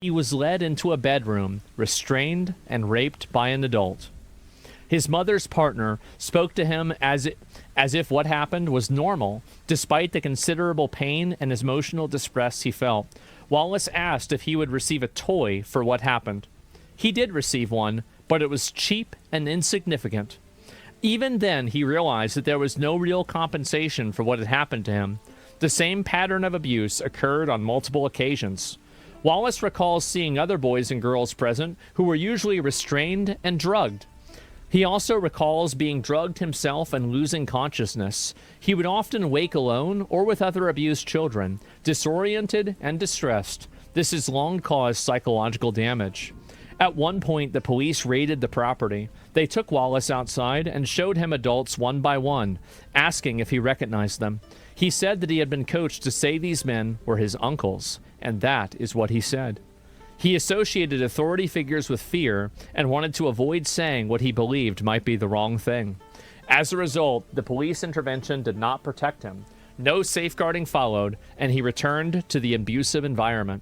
He was led into a bedroom, restrained, and raped by an adult. His mother's partner spoke to him as if what happened was normal, despite the considerable pain and emotional distress he felt. Wallace asked if he would receive a toy for what happened. He did receive one, but it was cheap and insignificant. Even then, he realized that there was no real compensation for what had happened to him. The same pattern of abuse occurred on multiple occasions. Wallace recalls seeing other boys and girls present who were usually restrained and drugged. He also recalls being drugged himself and losing consciousness. He would often wake alone or with other abused children, disoriented and distressed. This has long caused psychological damage. At one point, the police raided the property. They took Wallace outside and showed him adults one by one, asking if he recognized them. He said that he had been coached to say these men were his uncles, and that is what he said. He associated authority figures with fear and wanted to avoid saying what he believed might be the wrong thing. As a result, the police intervention did not protect him. No safeguarding followed, and he returned to the abusive environment.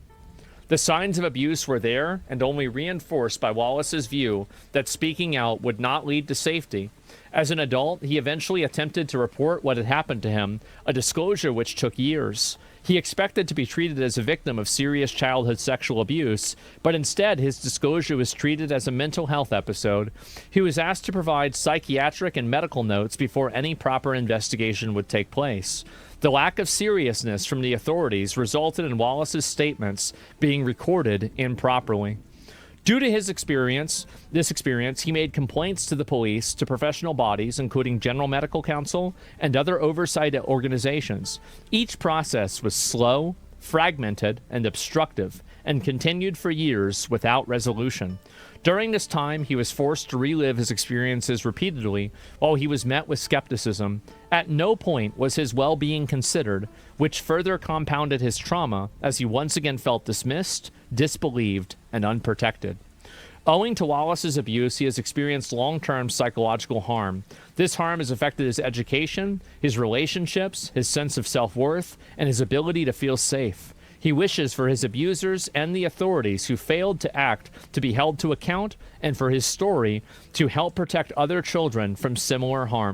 The signs of abuse were there and only reinforced by Wallace's view that speaking out would not lead to safety. As an adult, he eventually attempted to report what had happened to him, a disclosure which took years. He expected to be treated as a victim of serious childhood sexual abuse, but instead his disclosure was treated as a mental health episode. He was asked to provide psychiatric and medical notes before any proper investigation would take place. The lack of seriousness from the authorities resulted in Wallace's statements being recorded improperly. Due to this experience, he made complaints to the police, to professional bodies, including General Medical Council and other oversight organizations. Each process was slow, fragmented, and obstructive, and continued for years without resolution. During this time, he was forced to relive his experiences repeatedly while he was met with skepticism. At no point was his well-being considered, which further compounded his trauma as he once again felt dismissed, disbelieved, and unprotected. Owing to Wallace's abuse, he has experienced long-term psychological harm. This harm has affected his education, his relationships, his sense of self-worth, and his ability to feel safe. He wishes for his abusers and the authorities who failed to act to be held to account, and for his story to help protect other children from similar harm.